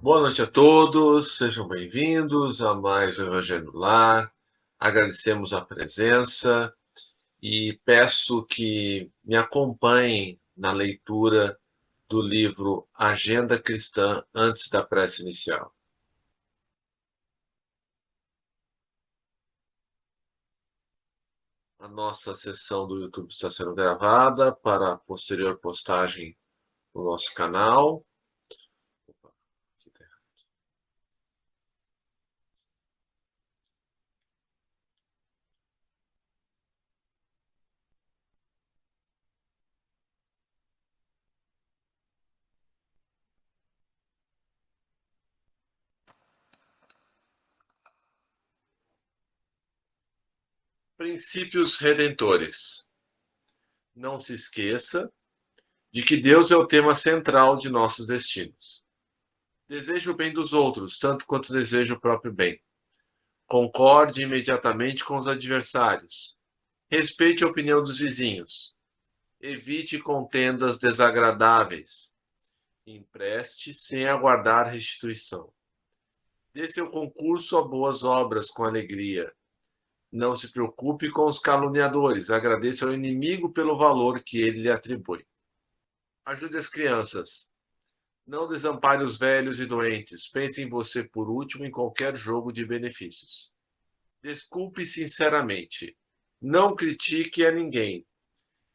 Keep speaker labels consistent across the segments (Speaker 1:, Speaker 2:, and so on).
Speaker 1: Boa noite a todos, sejam bem-vindos a mais um Evangelho no Lar. Agradecemos a presença e peço que me acompanhem na leitura do livro Agenda Cristã antes da prece inicial. A nossa sessão do YouTube está sendo gravada para posterior postagem no nosso canal. Princípios redentores. Não se esqueça de que Deus é o tema central de nossos destinos. Deseje o bem dos outros, tanto quanto deseja o próprio bem. Concorde imediatamente com os adversários. Respeite a opinião dos vizinhos. Evite contendas desagradáveis. Empreste sem aguardar restituição. Dê seu concurso a boas obras com alegria. Não se preocupe com os caluniadores. Agradeça ao inimigo pelo valor que ele lhe atribui. Ajude as crianças. Não desampare os velhos e doentes. Pense em você por último em qualquer jogo de benefícios. Desculpe sinceramente. Não critique a ninguém.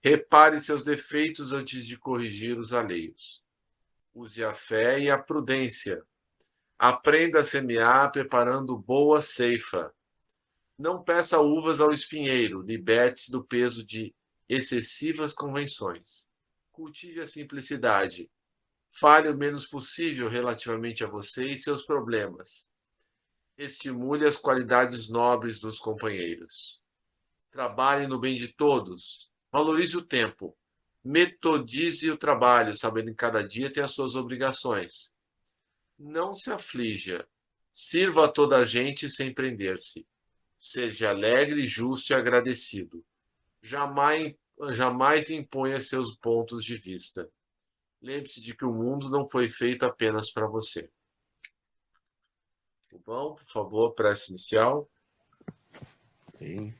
Speaker 1: Repare seus defeitos antes de corrigir os alheios. Use a fé e a prudência. Aprenda a semear preparando boa ceifa. Não peça uvas ao espinheiro. Liberte-se do peso de excessivas convenções. Cultive a simplicidade. Fale o menos possível relativamente a você e seus problemas. Estimule as qualidades nobres dos companheiros. Trabalhe no bem de todos. Valorize o tempo. Metodize o trabalho, sabendo que cada dia tem as suas obrigações. Não se aflija. Sirva a toda a gente sem prender-se. Seja alegre, justo e agradecido. Jamais imponha seus pontos de vista. Lembre-se de que o mundo não foi feito apenas para você. Bom, por favor, prece inicial.
Speaker 2: Sim.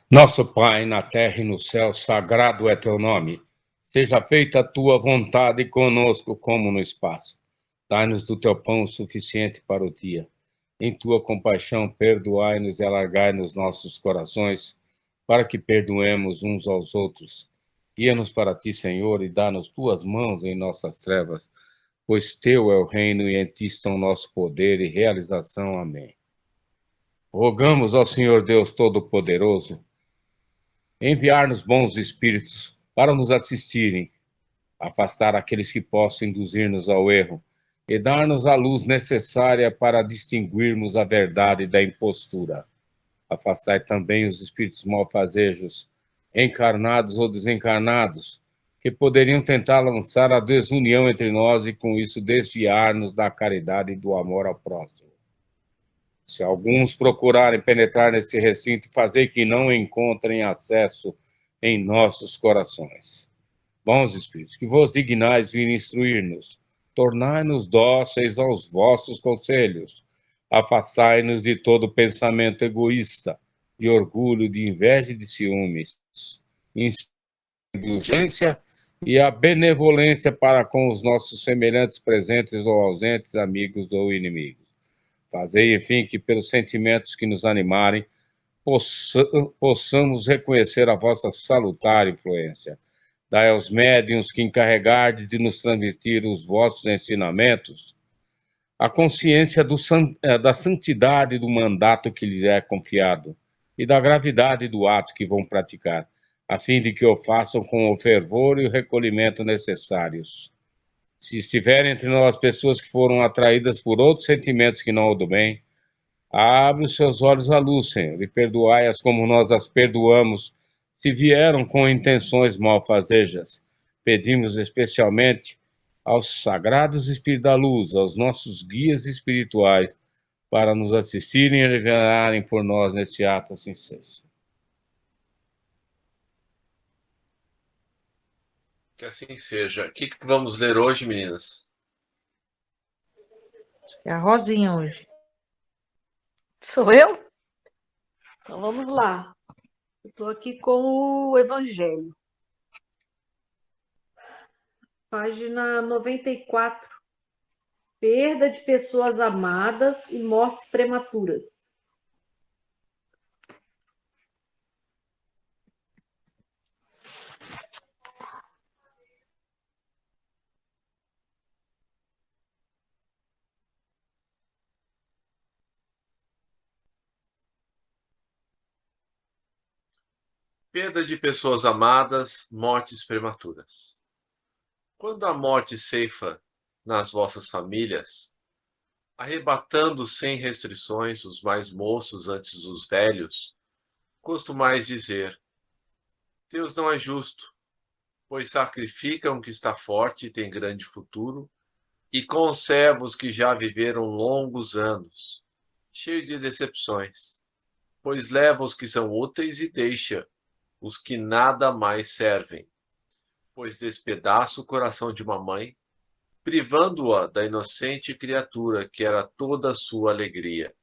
Speaker 2: Nosso Pai, na terra e no céu, sagrado é teu nome. Seja feita a tua vontade conosco como no espaço. Dai-nos do teu pão suficiente para o dia. Em tua compaixão, perdoai-nos e alargai-nos nossos corações, para que perdoemos uns aos outros. Guia-nos para ti, Senhor, e dá-nos tuas mãos em nossas trevas, pois teu é o reino e em ti estão nosso poder e realização. Amém. Rogamos ao Senhor Deus Todo-Poderoso enviar-nos bons espíritos para nos assistirem, afastar aqueles que possam induzir-nos ao erro e dar-nos a luz necessária para distinguirmos a verdade da impostura. Afastai também os espíritos malfazejos, encarnados ou desencarnados, que poderiam tentar lançar a desunião entre nós e com isso desviar-nos da caridade e do amor ao próximo. Se alguns procurarem penetrar nesse recinto, fazer que não encontrem acesso em nossos corações. Bons espíritos, que vos dignais vir instruir-nos, tornai-nos dóceis aos vossos conselhos, afastai-nos de todo pensamento egoísta, de orgulho, de inveja e de ciúmes, indulgência e a benevolência para com os nossos semelhantes presentes ou ausentes, amigos ou inimigos. Fazei, enfim, que pelos sentimentos que nos animarem, possamos reconhecer a vossa salutar influência. Dai aos médiuns que encarregardes de nos transmitir os vossos ensinamentos a consciência da santidade do mandato que lhes é confiado e da gravidade do ato que vão praticar, a fim de que o façam com o fervor e o recolhimento necessários. Se estiverem entre nós pessoas que foram atraídas por outros sentimentos que não o do bem, abre os seus olhos à luz, Senhor, e perdoai-as como nós as perdoamos, se vieram com intenções malfazejas. Pedimos especialmente aos sagrados Espíritos da Luz, aos nossos guias espirituais, para nos assistirem e revelarem por nós neste ato assim seja.
Speaker 1: Que assim seja. O que vamos ler hoje, meninas?
Speaker 3: Acho que é a Rosinha hoje.
Speaker 4: Sou eu? Então vamos lá. Eu estou aqui com o Evangelho. Página 94. Perda de pessoas amadas e mortes prematuras.
Speaker 1: Perda de pessoas amadas, mortes prematuras. Quando a morte ceifa nas vossas famílias, arrebatando sem restrições os mais moços antes dos velhos, costumais dizer: Deus não é justo, pois sacrifica um que está forte e tem grande futuro, e conserva os que já viveram longos anos, cheio de decepções, pois leva os que são úteis e deixa os que nada mais servem, pois despedaça o coração de uma mãe, privando-a da inocente criatura que era toda a sua alegria.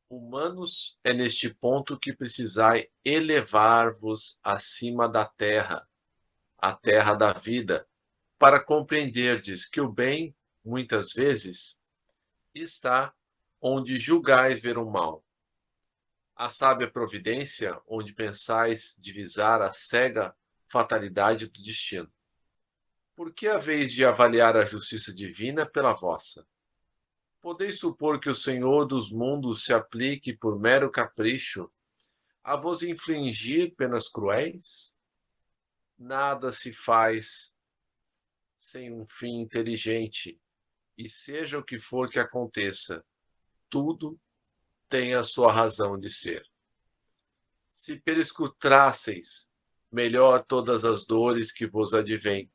Speaker 1: Humanos, é neste ponto que precisai elevar-vos acima da terra, a terra da vida, para compreenderdes que o bem, muitas vezes, está onde julgais ver o mal. A sábia providência, onde pensais divisar a cega fatalidade do destino. Por que haveis de avaliar a justiça divina pela vossa? Podeis supor que o Senhor dos mundos se aplique por mero capricho a vos infligir penas cruéis? Nada se faz sem um fim inteligente, e seja o que for que aconteça, tudo tem a sua razão de ser. Se perscrutasseis melhor todas as dores que vos advêm,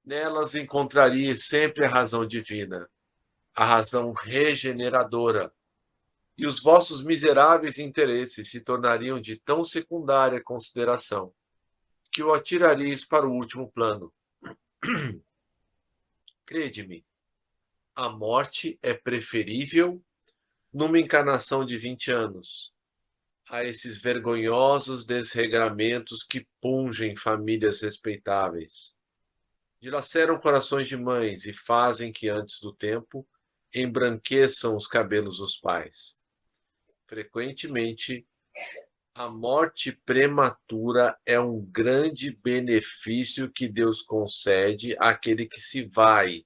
Speaker 1: nelas encontraríeis sempre a razão divina, a razão regeneradora, e os vossos miseráveis interesses se tornariam de tão secundária consideração que o atiraríeis para o último plano. Crede-me, a morte é preferível numa encarnação de 20 anos a esses vergonhosos desregramentos que pungem famílias respeitáveis, dilaceram corações de mães e fazem que antes do tempo embranqueçam os cabelos dos pais. Frequentemente, a morte prematura é um grande benefício que Deus concede àquele que se vai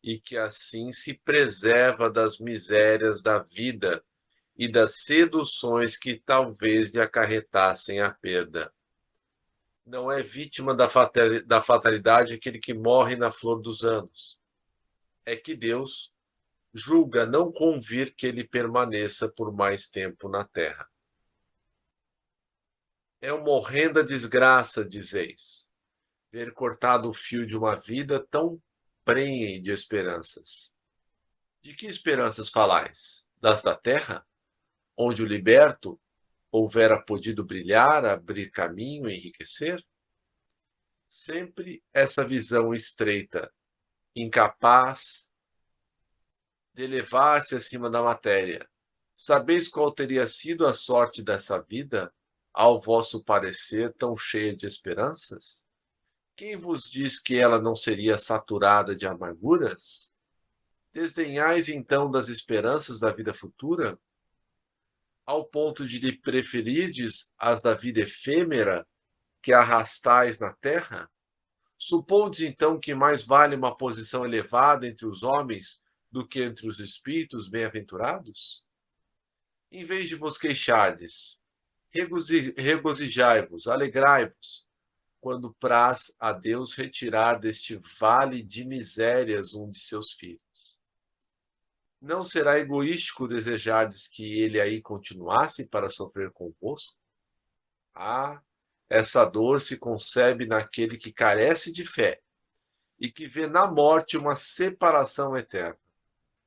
Speaker 1: e que assim se preserva das misérias da vida e das seduções que talvez lhe acarretassem a perda. Não é vítima da fatalidade aquele que morre na flor dos anos. É que Deus julga não convir que ele permaneça por mais tempo na terra. É uma horrenda desgraça, dizeis, ver cortado o fio de uma vida tão prenhe de esperanças. De que esperanças falais? Das da terra? Onde o liberto houvera podido brilhar, abrir caminho, enriquecer? Sempre essa visão estreita, incapaz de elevar-se acima da matéria. Sabeis qual teria sido a sorte dessa vida, ao vosso parecer tão cheia de esperanças? Quem vos diz que ela não seria saturada de amarguras? Desdenhais então das esperanças da vida futura, ao ponto de lhe preferirdes as da vida efêmera que arrastais na terra? Supondes então que mais vale uma posição elevada entre os homens do que entre os espíritos bem-aventurados? Em vez de vos queixardes, regozijai-vos, alegrai-vos, quando praz a Deus retirar deste vale de misérias um de seus filhos. Não será egoístico desejardes que ele aí continuasse para sofrer convosco? Ah, essa dor se concebe naquele que carece de fé e que vê na morte uma separação eterna.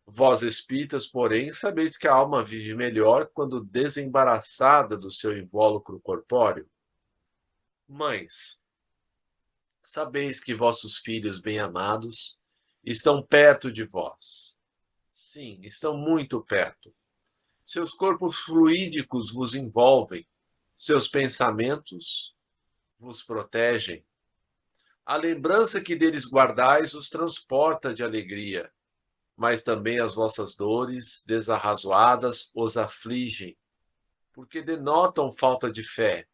Speaker 1: Vós, espíritas, porém, sabeis que a alma vive melhor quando desembaraçada do seu invólucro corpóreo. Mães, sabeis que vossos filhos bem-amados estão perto de vós. Sim, estão muito perto. Seus corpos fluídicos vos envolvem, seus pensamentos vos protegem. A lembrança que deles guardais os transporta de alegria, mas também as vossas dores desarrazoadas os afligem, porque denotam falta de fé,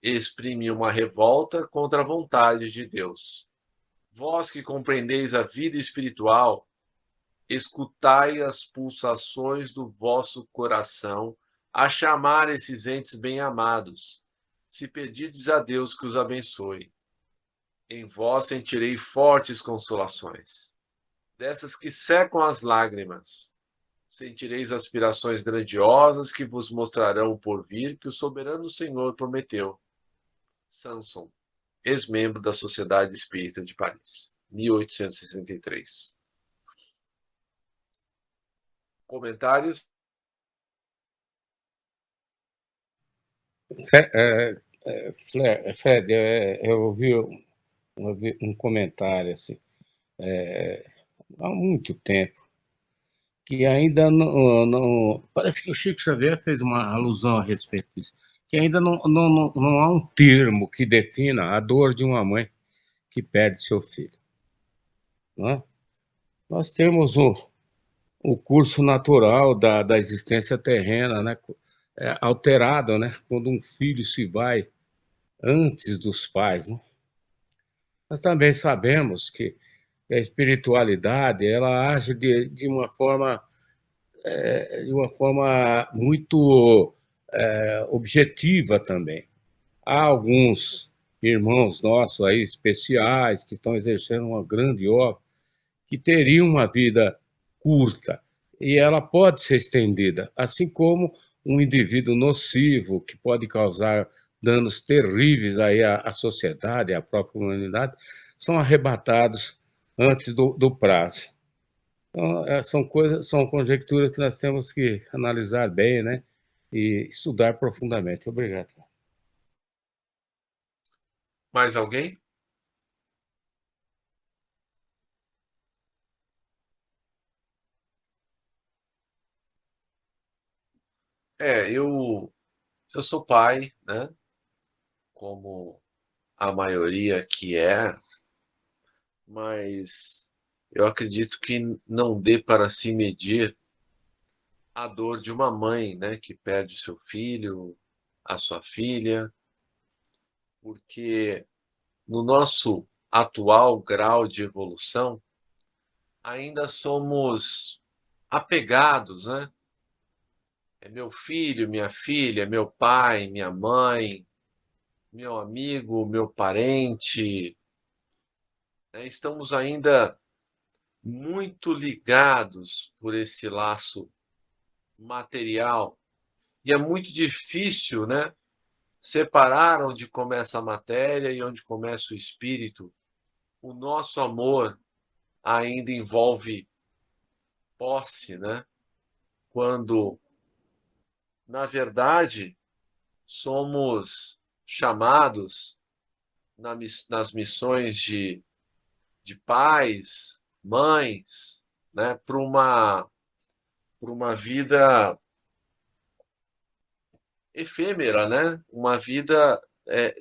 Speaker 1: exprimem uma revolta contra a vontade de Deus. Vós que compreendeis a vida espiritual, escutai as pulsações do vosso coração a chamar esses entes bem-amados, se pedirdes a Deus que os abençoe. Em vós sentirei fortes consolações, dessas que secam as lágrimas. Sentireis aspirações grandiosas que vos mostrarão o porvir que o soberano Senhor prometeu. Samson, ex-membro da Sociedade Espírita de Paris, 1863. Comentários?
Speaker 2: Fred, eu ouvi um comentário assim, há muito tempo, que ainda não. Parece que o Chico Xavier fez uma alusão a respeito disso, que ainda não há um termo que defina a dor de uma mãe que perde seu filho. Não é? Nós temos o curso natural da existência terrena, né? Alterado, né? Quando um filho se vai antes dos pais, né? Nós também sabemos que a espiritualidade ela age de uma forma muito objetiva também. Há alguns irmãos nossos aí especiais que estão exercendo uma grande obra que teriam uma vida curta e ela pode ser estendida, assim como um indivíduo nocivo que pode causar danos terríveis aí à sociedade, à própria humanidade, são arrebatados antes do prazo. Então, são conjecturas que nós temos que analisar bem, né? E estudar profundamente. Obrigado.
Speaker 1: Mais alguém? Eu sou pai, né? Como a maioria que é, mas eu acredito que não dê para se medir a dor de uma mãe, né, que perde seu filho, a sua filha, porque no nosso atual grau de evolução, ainda somos apegados, né? É meu filho, minha filha, meu pai, minha mãe, meu amigo, meu parente, né? Estamos ainda muito ligados por esse laço material e é muito difícil, né, separar onde começa a matéria e onde começa o espírito. O nosso amor ainda envolve posse, né? Quando, na verdade, somos chamados nas missões de pais, mães, né, para uma vida efêmera, né? Uma vida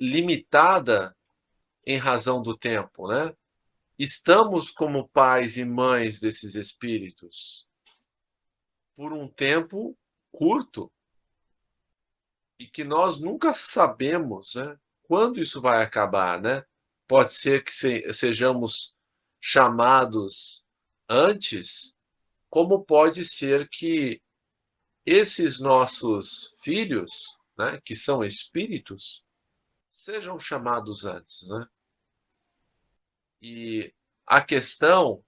Speaker 1: limitada em razão do tempo, né? Estamos como pais e mães desses espíritos por um tempo curto e que nós nunca sabemos, né, quando isso vai acabar, né? Pode ser que sejamos chamados antes, como pode ser que esses nossos filhos, né, que são espíritos, sejam chamados antes, né? E a questão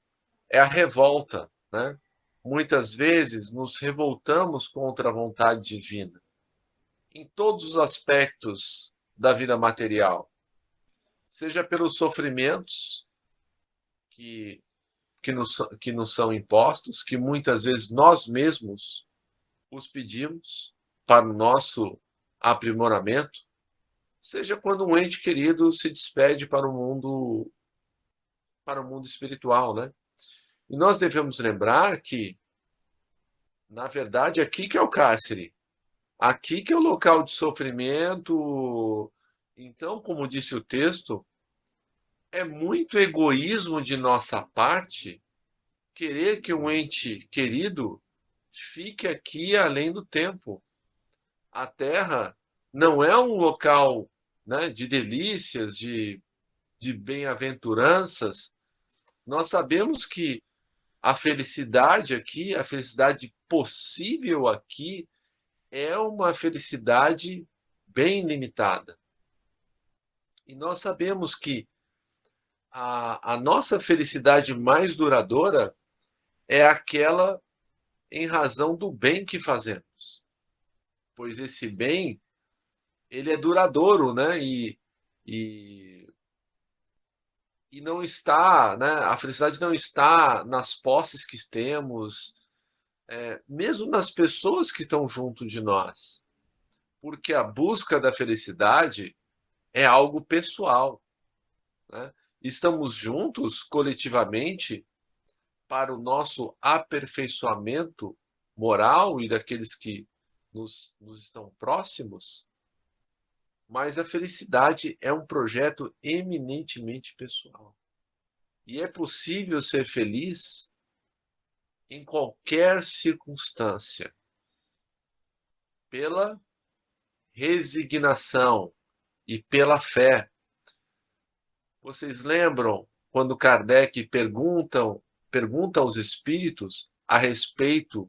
Speaker 1: é a revolta, né? Muitas vezes nos revoltamos contra a vontade divina, em todos os aspectos da vida material, seja pelos sofrimentos que, que nos são impostos, que muitas vezes nós mesmos os pedimos para o nosso aprimoramento, seja quando um ente querido se despede para o mundo espiritual, né? E nós devemos lembrar que, na verdade, aqui que é o cárcere, aqui que é o local de sofrimento. Então, como disse o texto, é muito egoísmo de nossa parte querer que um ente querido fique aqui além do tempo. A Terra não é um local, né, de delícias, de bem-aventuranças. Nós sabemos que a felicidade aqui, a felicidade possível aqui, é uma felicidade bem limitada. E nós sabemos que a nossa felicidade mais duradoura é aquela em razão do bem que fazemos. Pois esse bem, ele é duradouro, né? E, e não está, né? A felicidade não está nas posses que temos, mesmo nas pessoas que estão junto de nós. Porque a busca da felicidade é algo pessoal, né? Estamos juntos coletivamente para o nosso aperfeiçoamento moral e daqueles que nos estão próximos, mas a felicidade é um projeto eminentemente pessoal. E é possível ser feliz em qualquer circunstância, pela resignação e pela fé. Vocês lembram quando Kardec pergunta aos espíritos a respeito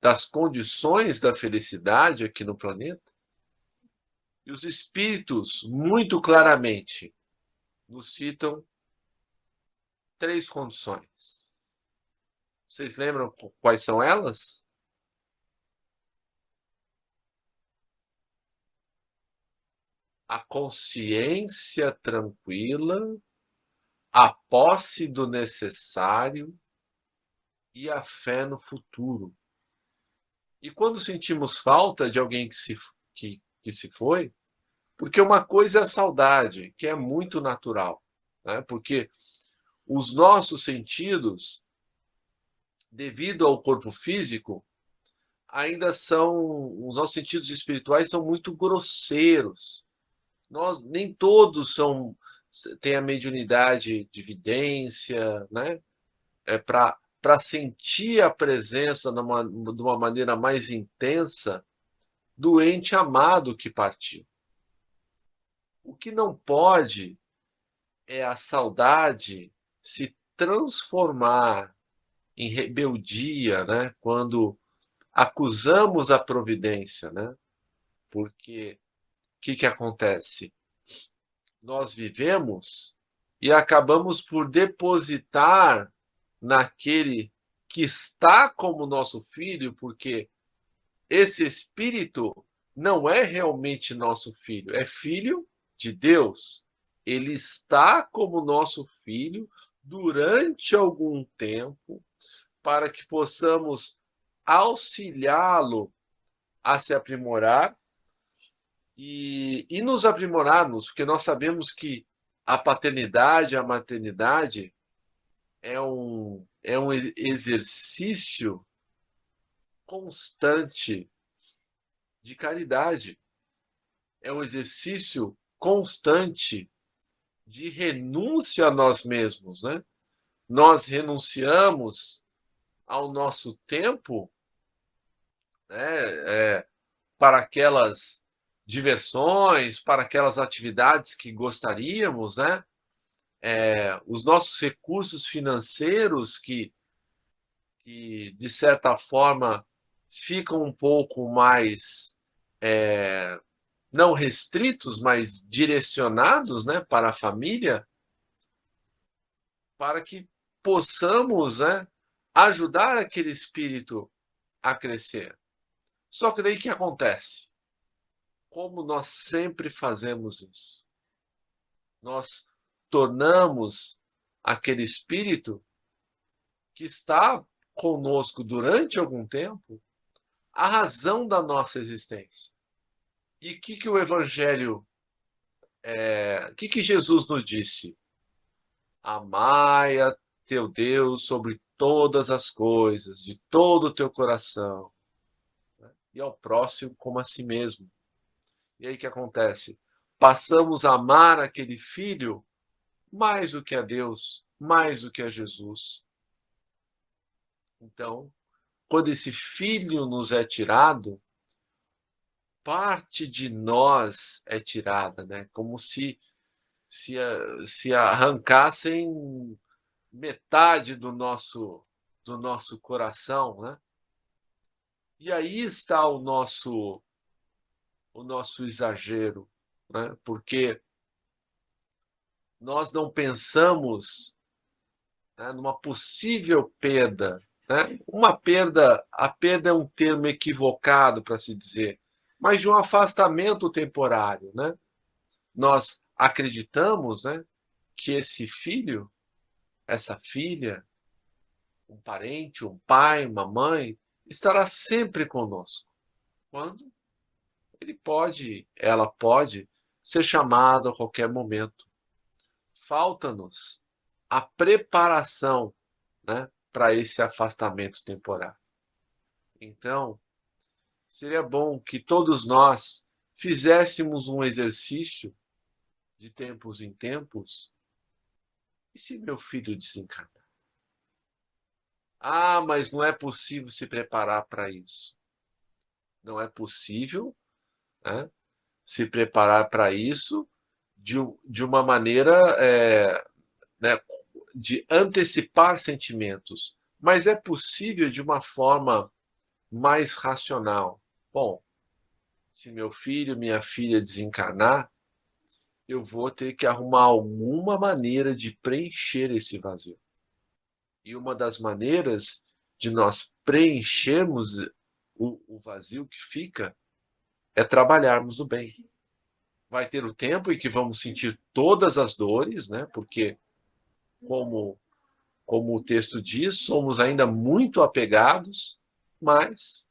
Speaker 1: das condições da felicidade aqui no planeta? E os espíritos, muito claramente, nos citam 3 condições. Vocês lembram quais são elas? A consciência tranquila, a posse do necessário e a fé no futuro. E quando sentimos falta de alguém que se foi, porque uma coisa é a saudade, que é muito natural, né? Porque os nossos sentidos, devido ao corpo físico, ainda são, os nossos sentidos espirituais são muito grosseiros. Nem todos têm a mediunidade de vidência, né? Para sentir a presença de uma maneira mais intensa do ente amado que partiu. O que não pode é a saudade se transformar em rebeldia, né? Quando acusamos a providência, né? Porque o que acontece? Nós vivemos e acabamos por depositar naquele que está como nosso filho, porque esse espírito não é realmente nosso filho, é filho de Deus. Ele está como nosso filho durante algum tempo para que possamos auxiliá-lo a se aprimorar e nos aprimorarmos, porque nós sabemos que a paternidade, a maternidade é um exercício constante de caridade, é um exercício constante de renúncia a nós mesmos, né? Nós renunciamos ao nosso tempo, né, para aquelas diversões, para aquelas atividades que gostaríamos, né? Os nossos recursos financeiros que, de certa forma, ficam um pouco mais não restritos, mas direcionados, né, para a família, para que possamos, né, ajudar aquele espírito a crescer. Só que daí o que acontece? Como nós sempre fazemos isso? Nós tornamos aquele espírito que está conosco durante algum tempo a razão da nossa existência. E o que o Evangelho, o que Jesus nos disse? Amai a teu Deus sobre todas as coisas, de todo o teu coração, né? E ao próximo como a si mesmo. E aí o que acontece? Passamos a amar aquele filho mais do que a Deus, mais do que a Jesus. Então, quando esse filho nos é tirado, parte de nós é tirada, né? Como se arrancassem metade do nosso coração, né? E aí está o nosso exagero, né? Porque nós não pensamos, né, numa possível perda, né? Uma perda, a perda é um termo equivocado para se dizer, mas de um afastamento temporário, né? Nós acreditamos, né, que esse filho, essa filha, um parente, um pai, uma mãe, estará sempre conosco. Quando ela pode ser chamada a qualquer momento. Falta-nos a preparação, né, para esse afastamento temporário. Então, seria bom que todos nós fizéssemos um exercício de tempos em tempos. E se meu filho desencarnar? Ah, mas não é possível se preparar para isso. Não é possível, né, se preparar para isso de uma maneira, né, de antecipar sentimentos. Mas é possível de uma forma mais racional. Bom, se meu filho, minha filha desencarnar, eu vou ter que arrumar alguma maneira de preencher esse vazio. E uma das maneiras de nós preenchermos o vazio que fica é trabalharmos no bem. Vai ter o tempo em que vamos sentir todas as dores, né? Porque, como o texto diz, somos ainda muito apegados, mas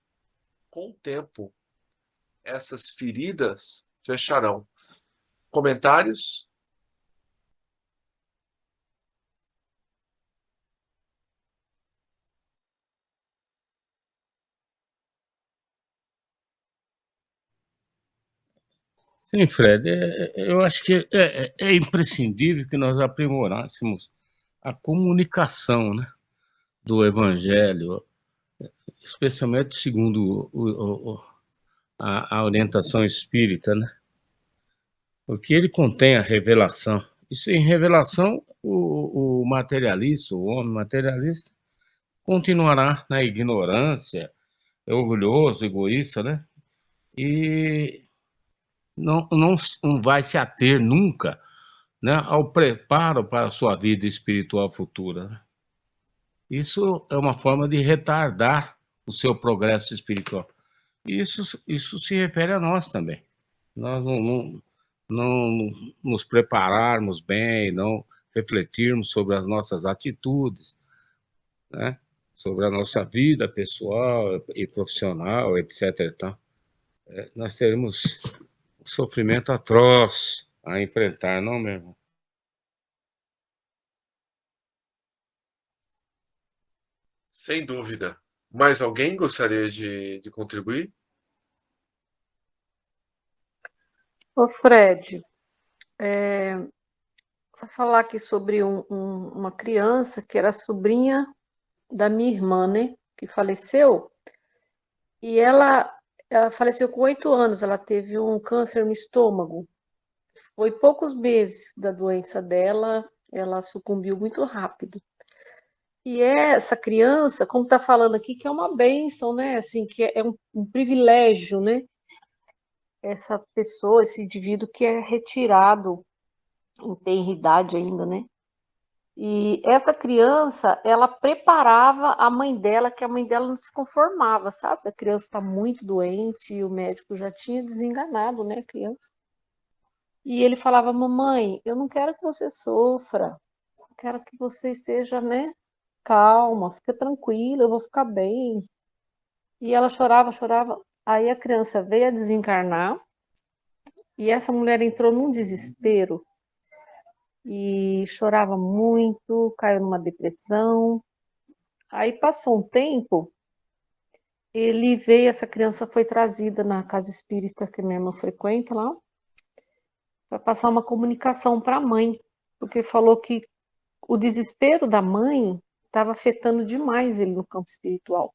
Speaker 1: com o tempo essas feridas fecharão. Comentários?
Speaker 2: Sim, Fred, eu acho que é imprescindível que nós aprimorássemos a comunicação, né, do Evangelho, especialmente segundo a orientação espírita, né? Porque ele contém a revelação. E sem revelação, o materialista, o homem materialista, continuará na ignorância, é orgulhoso, egoísta, né? E não vai se ater nunca, né, ao preparo para a sua vida espiritual futura, né? Isso é uma forma de retardar o seu progresso espiritual. E isso se refere a nós também. Nós não nos prepararmos bem, não refletirmos sobre as nossas atitudes, né? Sobre a nossa vida pessoal e profissional, etc. Então, nós teremos um sofrimento atroz a enfrentar, não, meu irmão?
Speaker 1: Sem dúvida. Mais alguém gostaria de contribuir?
Speaker 4: Ô Fred, só falar aqui sobre uma criança que era sobrinha da minha irmã, né? Que faleceu. E ela faleceu com 8 anos. Ela teve um câncer no estômago. Foi poucos meses da doença dela, ela sucumbiu muito rápido. E essa criança, como está falando aqui, que é uma bênção, né? Assim, que é um privilégio, né? Essa pessoa, esse indivíduo que é retirado em tenra idade ainda, né? E essa criança, ela preparava a mãe dela, que a mãe dela não se conformava, sabe? A criança está muito doente e o médico já tinha desenganado, né, a criança. E ele falava: mamãe, eu não quero que você sofra, eu quero que você esteja, né, calma, fica tranquila, eu vou ficar bem. E ela chorava, chorava. Aí a criança veio a desencarnar e essa mulher entrou num desespero e chorava muito, caiu numa depressão. Aí passou um tempo, ele veio, essa criança foi trazida na casa espírita que minha irmã frequenta lá, para passar uma comunicação para a mãe, porque falou que o desespero da mãe estava afetando demais ele no campo espiritual.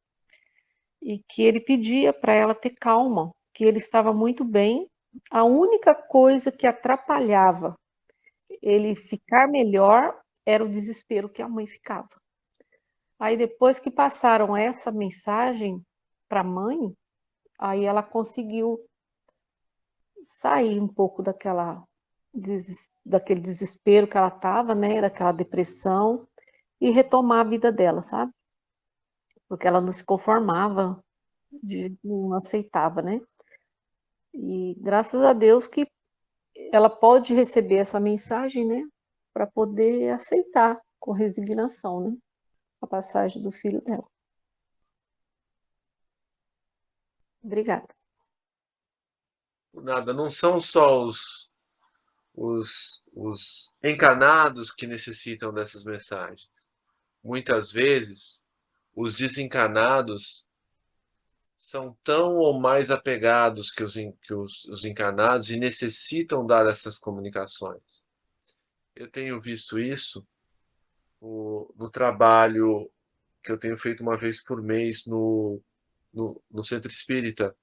Speaker 4: E que ele pedia para ela ter calma, que ele estava muito bem. A única coisa que atrapalhava ele ficar melhor era o desespero que a mãe ficava. Aí depois que passaram essa mensagem para a mãe, aí ela conseguiu sair um pouco daquele desespero que ela estava, né, daquela depressão, e retomar a vida dela, sabe? Porque ela não se conformava, não aceitava, né? E graças a Deus que ela pode receber essa mensagem, né, para poder aceitar com resignação, né, a passagem do filho dela. Obrigada.
Speaker 1: Por nada, não são só os encarnados que necessitam dessas mensagens. Muitas vezes, os desencarnados são tão ou mais apegados que os encarnados e necessitam dar essas comunicações. Eu tenho visto isso no trabalho que eu tenho feito uma vez por mês no centro espírita.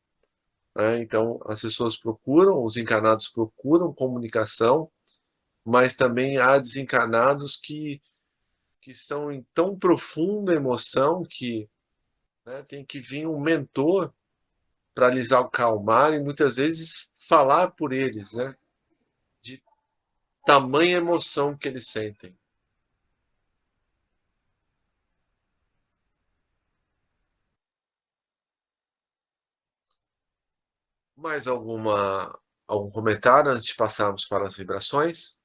Speaker 1: Né? Então, as pessoas procuram, os encarnados procuram comunicação, mas também há desencarnados que estão em tão profunda emoção que, né, tem que vir um mentor para lhes acalmar e muitas vezes falar por eles, né, de tamanha emoção que eles sentem. Mais algum comentário antes de passarmos para as vibrações?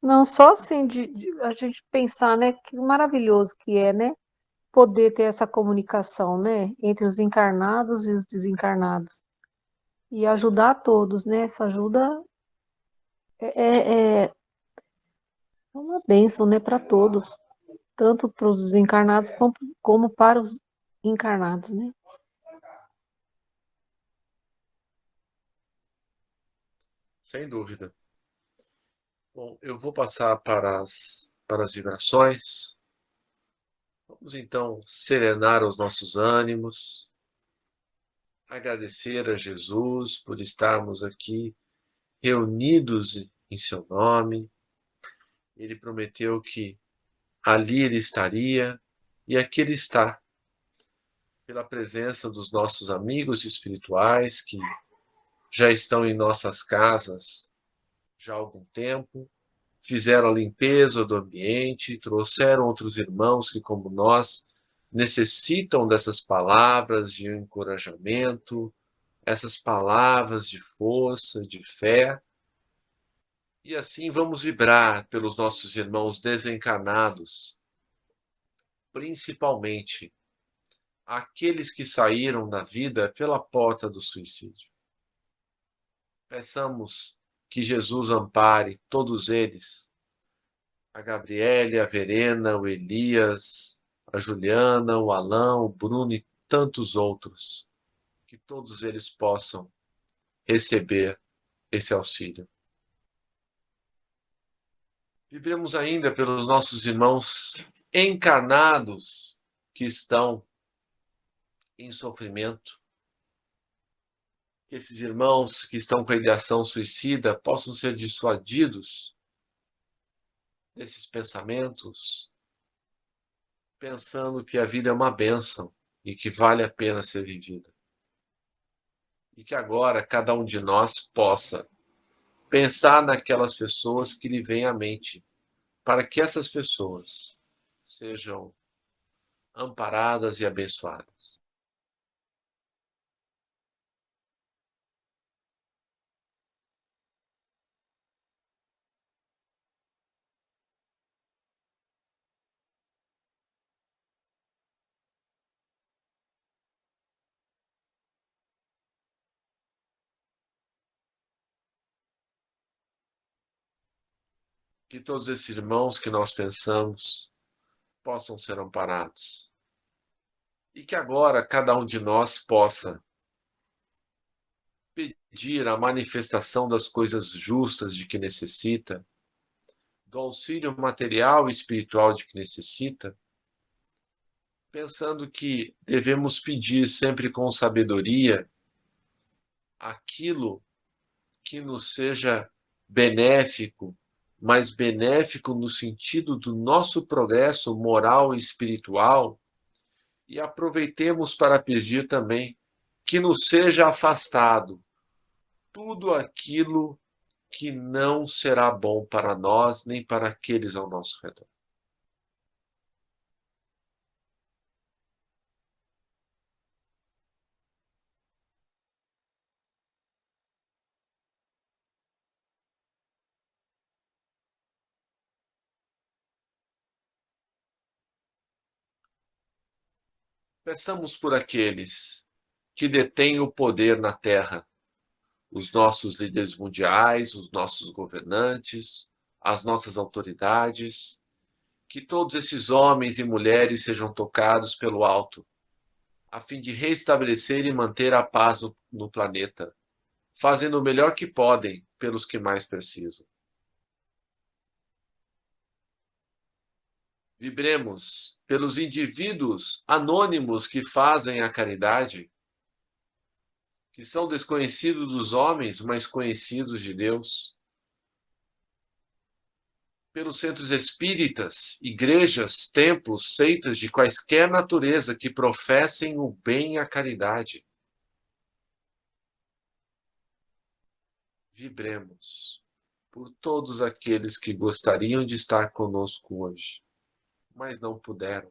Speaker 4: Não, só assim de a gente pensar, né, que maravilhoso que é, né, poder ter essa comunicação, né, entre os encarnados e os desencarnados. E ajudar a todos, né, essa ajuda é uma bênção, né, para todos, tanto para os desencarnados como para os encarnados, né.
Speaker 1: Sem dúvida. Bom, eu vou passar para as vibrações. Vamos então serenar os nossos ânimos, agradecer a Jesus por estarmos aqui reunidos em seu nome. Ele prometeu que ali ele estaria e aqui ele está, pela presença dos nossos amigos espirituais que já estão em nossas casas já há algum tempo, fizeram a limpeza do ambiente, trouxeram outros irmãos que, como nós, necessitam dessas palavras de encorajamento, essas palavras de força, de fé. E assim vamos vibrar pelos nossos irmãos desencarnados, principalmente aqueles que saíram da vida pela porta do suicídio. Peçamos que Jesus ampare todos eles, a Gabriele, a Verena, o Elias, a Juliana, o Alain, o Bruno e tantos outros, que todos eles possam receber esse auxílio. Vibremos ainda pelos nossos irmãos encarnados que estão em sofrimento, que esses irmãos que estão com a ideação suicida possam ser dissuadidos desses pensamentos, pensando que a vida é uma bênção e que vale a pena ser vivida. E que agora cada um de nós possa pensar naquelas pessoas que lhe vêm à mente, para que essas pessoas sejam amparadas e abençoadas. que todos esses irmãos que nós pensamos possam ser amparados. E que agora cada um de nós possa pedir a manifestação das coisas justas de que necessita, do auxílio material e espiritual de que necessita, pensando que devemos pedir sempre com sabedoria aquilo que nos seja benéfico, mas benéfico no sentido do nosso progresso moral e espiritual, e aproveitemos para pedir também que nos seja afastado tudo aquilo que não será bom para nós nem para aqueles ao nosso redor. Peçamos por aqueles que detêm o poder na terra, os nossos líderes mundiais, os nossos governantes, as nossas autoridades, que todos esses homens e mulheres sejam tocados pelo alto, a fim de restabelecer e manter a paz no planeta, fazendo o melhor que podem pelos que mais precisam. Vibremos pelos indivíduos anônimos que fazem a caridade, que são desconhecidos dos homens, mas conhecidos de Deus. Pelos centros espíritas, igrejas, templos, seitas de quaisquer natureza que professem o bem e a caridade. Vibremos por todos aqueles que gostariam de estar conosco hoje, mas não puderam.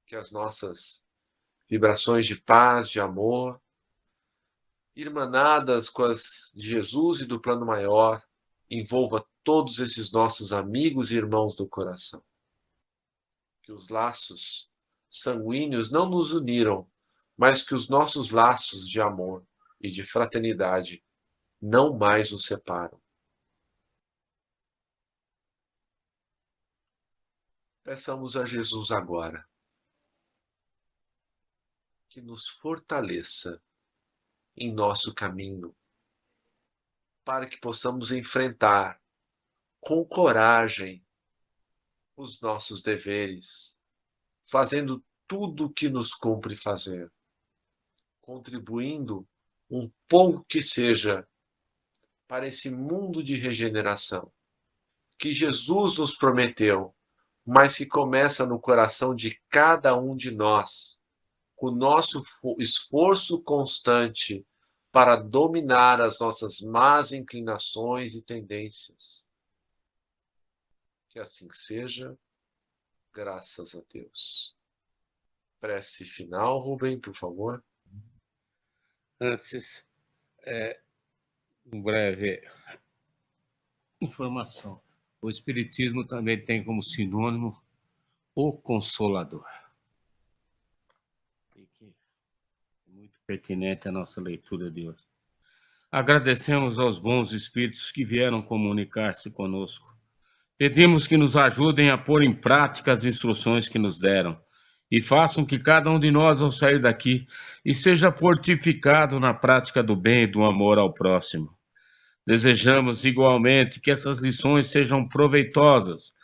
Speaker 1: Que as nossas vibrações de paz, de amor, irmanadas com as de Jesus e do plano maior, envolva todos esses nossos amigos e irmãos do coração. Que os laços sanguíneos não nos uniram, mas que os nossos laços de amor e de fraternidade não mais nos separam. Peçamos a Jesus agora que nos fortaleça em nosso caminho, para que possamos enfrentar com coragem os nossos deveres, fazendo tudo o que nos cumpre fazer, contribuindo um pouco que seja para esse mundo de regeneração que Jesus nos prometeu, mas que começa no coração de cada um de nós, com o nosso esforço constante para dominar as nossas más inclinações e tendências. Que assim seja, graças a Deus. Prece final, Rubem, por favor.
Speaker 2: Antes, uma breve informação. O Espiritismo também tem como sinônimo o Consolador. E que é muito pertinente a nossa leitura de hoje. Agradecemos aos bons espíritos que vieram comunicar-se conosco. Pedimos que nos ajudem a pôr em prática as instruções que nos deram e façam que cada um de nós, ao sair daqui, seja fortificado na prática do bem e do amor ao próximo. Desejamos igualmente que essas lições sejam proveitosas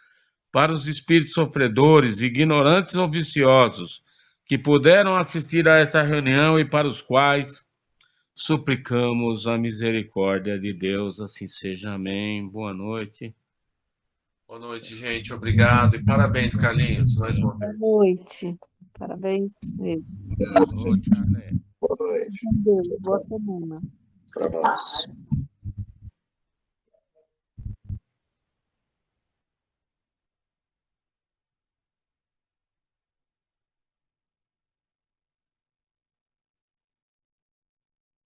Speaker 2: para os espíritos sofredores, ignorantes ou viciosos, que puderam assistir a essa reunião e para os quais suplicamos a misericórdia de Deus. Assim seja. Amém. Boa noite.
Speaker 1: Boa noite, gente. Obrigado e parabéns, Carlinhos, mais uma vez.
Speaker 4: Boa noite. Parabéns mesmo.
Speaker 2: Boa noite, Arlete.
Speaker 3: Boa noite.
Speaker 4: Com Deus. Boa semana.
Speaker 3: Para nós.